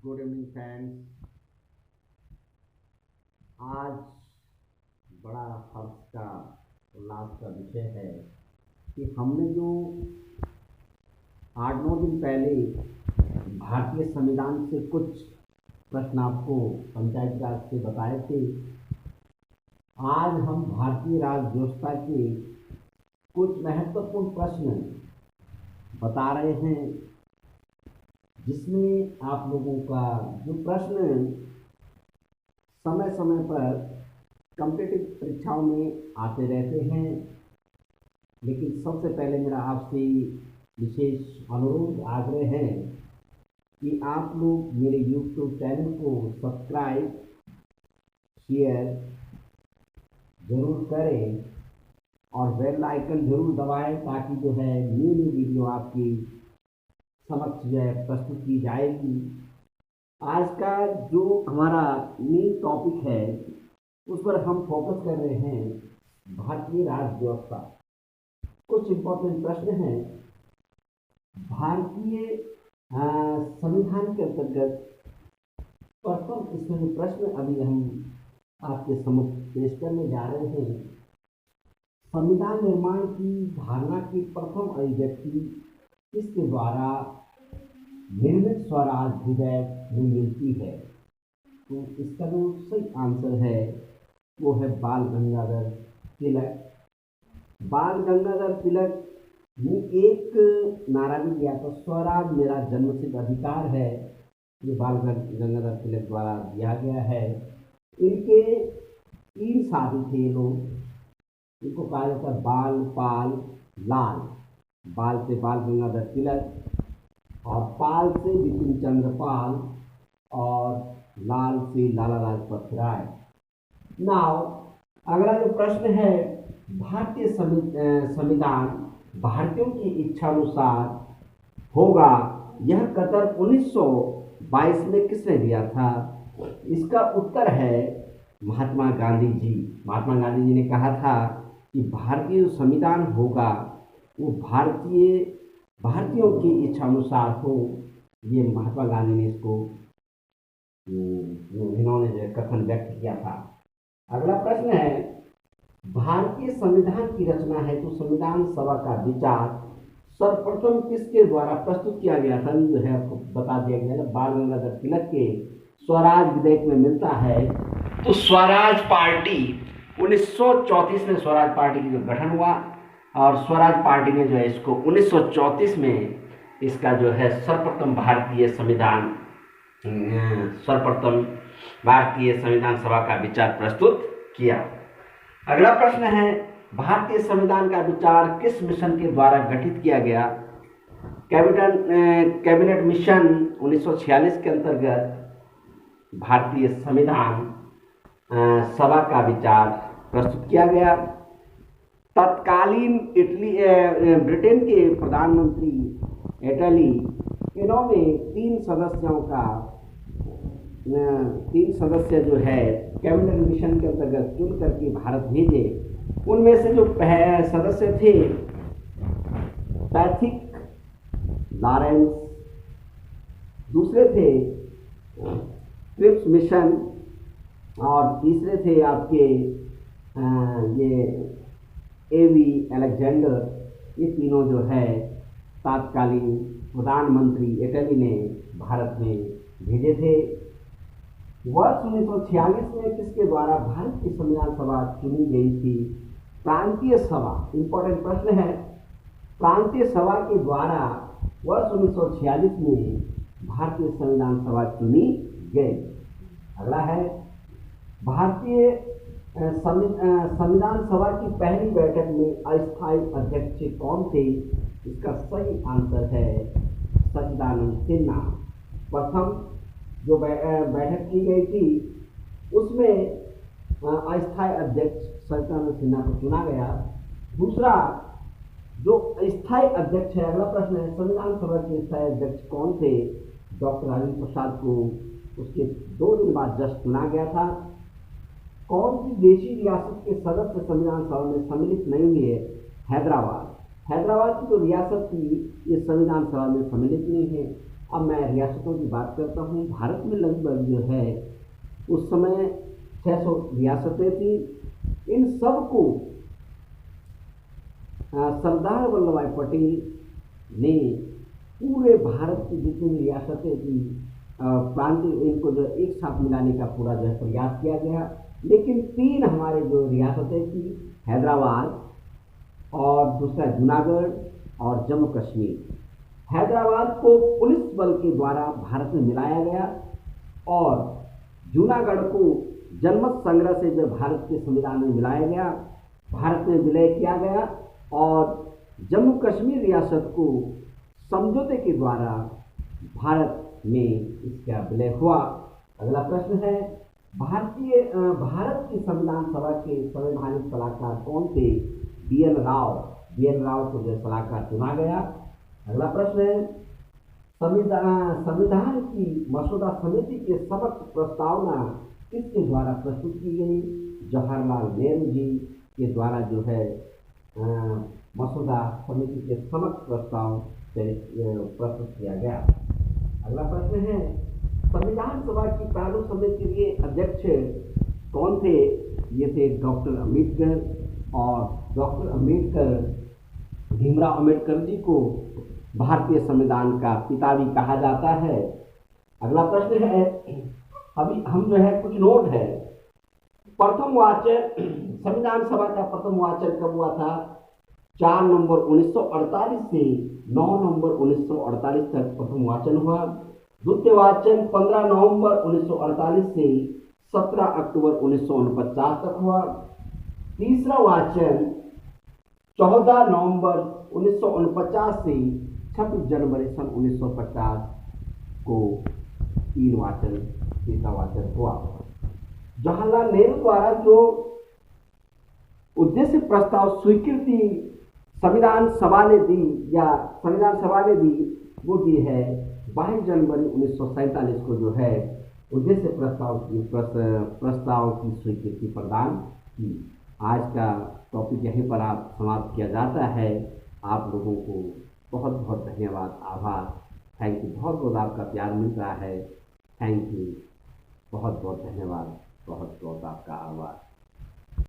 Good evening friends. आज बड़ा हर्ष का उल्लास का विषय है कि हमने जो 8-9 दिन पहले भारतीय संविधान से कुछ प्रश्न आपको पंचायती राज से बताए थे। आज हम भारतीय राज्य व्यवस्था के कुछ महत्वपूर्ण प्रश्न बता रहे हैं, जिसमें आप लोगों का जो प्रश्न समय समय पर कॉम्पिटिटिव परीक्षाओं में आते रहते हैं, लेकिन सबसे पहले मेरा आपसे विशेष अनुरोध आग्रह है कि आप लोग मेरे YouTube चैनल को सब्सक्राइब शेयर ज़रूर करें और बेल आइकन ज़रूर दबाएं, ताकि जो है न्यू वीडियो आपकी समक्ष जो है प्रस्तुत की जाएगी। आज का जो हमारा मेन टॉपिक है उस पर हम फोकस कर रहे हैं भारतीय राज्य व्यवस्था। कुछ इम्पोर्टेंट प्रश्न हैं भारतीय संविधान के अंतर्गत। प्रथम इसमें जो प्रश्न अभी हम आपके सम्मुख पेश करने जा रहे हैं, संविधान निर्माण की धारणा की प्रथम अभिव्यक्ति किसके द्वारा निर्मित स्वराज विधेयक में मिलती है? तो इसका जो सही आंसर है वो है बाल गंगाधर तिलक। बाल गंगाधर तिलक ने एक नारा भी दिया था, स्वराज मेरा जन्मसिद्ध अधिकार है। ये बाल गंगाधर तिलक द्वारा दिया गया है। इनके 3 साथी थे ये लोग, इनको कहा जाता है बाल पाल लाल। बाल से बाल गंगाधर तिलक और पाल से बिपिन चंद्र पाल और लाल से लाला लाजपत राय। नाउ अगला जो प्रश्न है, भारतीय संविधान भारतीयों की इच्छा अनुसार होगा, यह कथन 1922 में किसने दिया था? इसका उत्तर है महात्मा गांधी जी। महात्मा गांधी जी ने कहा था कि भारतीय संविधान होगा वो भारतीयों की इच्छा अनुसार हो। ये महात्मा गांधी ने इसको इन्होंने जो कथन व्यक्त किया था। अगला प्रश्न है, भारतीय संविधान की रचना है तो संविधान सभा का विचार सर्वप्रथम किसके द्वारा प्रस्तुत किया गया था? जो है आपको बता दिया गया है, बाल गंगाधर तिलक के स्वराज विधेयक में मिलता है। तो स्वराज पार्टी 1934 में स्वराज पार्टी की जो गठन हुआ और स्वराज पार्टी ने जो है इसको 1934 में इसका जो है सर्वप्रथम भारतीय संविधान सभा का विचार प्रस्तुत किया। अगला प्रश्न है, भारतीय संविधान का विचार किस मिशन के द्वारा गठित किया गया? कैबिनेट मिशन 1946 के अंतर्गत भारतीय संविधान सभा का विचार प्रस्तुत किया गया। तत्कालीन ब्रिटेन के प्रधानमंत्री इटली, इन्होंने 3 सदस्य जो है कैबिनेट मिशन के अंतर्गत चुन करके भारत भेजे। उनमें से जो सदस्य थे पैथिक लॉरेंस, दूसरे थे क्रिप्स मिशन और तीसरे थे आपके ये एवी अलेक्जेंडर। ये तीनों जो है तत्कालीन प्रधानमंत्री इटली ने भारत में भेजे थे। वर्ष 1946 में किसके द्वारा भारत की संविधान सभा चुनी गई थी? प्रांतीय सभा। इंपॉर्टेंट प्रश्न है, प्रांतीय सभा के द्वारा वर्ष 1946 में भारतीय संविधान सभा चुनी गई। अगला है, भारतीय संविधान सभा की पहली बैठक में अस्थायी अध्यक्ष कौन थे? इसका सही आंसर है सच्चिदानंद सिन्हा। प्रथम जो बैठक की गई थी उसमें अस्थायी अध्यक्ष सच्चिदानंद सिन्हा को चुना गया। दूसरा जो स्थायी अध्यक्ष है, अगला प्रश्न है, संविधान सभा के स्थायी अध्यक्ष कौन थे? डॉक्टर राजेंद्र प्रसाद को उसके 2 दिन बाद जस्ट चुना गया था। कौन सी देशी रियासत के सदस्य संविधान सभा में सम्मिलित नहीं हुए? हैदराबाद। हैदराबाद की जो रियासत थी ये संविधान सभा में सम्मिलित नहीं है। अब मैं रियासतों की बात करता हूँ। भारत में लगभग जो है उस समय 600 रियासतें थी। इन सब को सरदार वल्लभ भाई पटेल ने पूरे भारत की जितनी भी रियासतें थी प्रांतीय इनको जो एक साथ मिलाने का पूरा जो है प्रयास किया गया। लेकिन तीन हमारे जो रियासतें थी, हैदराबाद और दूसरा जूनागढ़ और जम्मू कश्मीर। हैदराबाद को पुलिस बल के द्वारा भारत में मिलाया गया और जूनागढ़ को जनमत संग्रह से जो भारत के संविधान में मिलाया गया, भारत में विलय किया गया। और जम्मू कश्मीर रियासत को समझौते के द्वारा भारत में इसका विलय हुआ। अगला प्रश्न है, भारत की संविधान सभा के संवैधानिक सलाहकार कौन थे? बी.एन. राव। बी.एन. राव को जो सलाहकार चुना गया। अगला प्रश्न है, संविधान की मसौदा समिति के समक्ष प्रस्तावना किसके द्वारा प्रस्तुत की गई? जवाहरलाल नेहरू जी के द्वारा जो है मसौदा समिति के समक्ष प्रस्ताव प्रस्तुत किया गया। अगला प्रश्न है, संविधान सभा की प्रारूप समिति के अध्यक्ष कौन थे? ये थे डॉक्टर अम्बेडकर। और डॉक्टर अम्बेडकर, भीमराव अम्बेडकर जी को भारतीय संविधान का पिता भी कहा जाता है। अगला प्रश्न है, अभी हम जो है कुछ नोट है। प्रथम वाचन, संविधान सभा का प्रथम वाचन कब हुआ था? 4 नवंबर 1948 से 9 नवंबर 1948 तक प्रथम वाचन हुआ। द्वितीय वाचन 15 नवंबर 1948 से 17 अक्टूबर 1949 तक हुआ। तीसरा वाचन 14 नवंबर 1949 से 26 जनवरी सन 1950 को तीसरा वाचन हुआ। जवाहरलाल नेहरू द्वारा जो उद्देश्य प्रस्ताव स्वीकृति संविधान सभा ने दी या संविधान सभा ने दी, वो दी है 22 जनवरी 1947 को जो है उद्देश्य प्रस्ताव की स्वीकृति प्रदान की। आज का टॉपिक यहीं पर आप समाप्त किया जाता है। आप लोगों को बहुत बहुत धन्यवाद, आभार, थैंक यू। बहुत बहुत आपका प्यार मिल रहा है, थैंक यू, बहुत बहुत धन्यवाद, बहुत बहुत आपका आभार।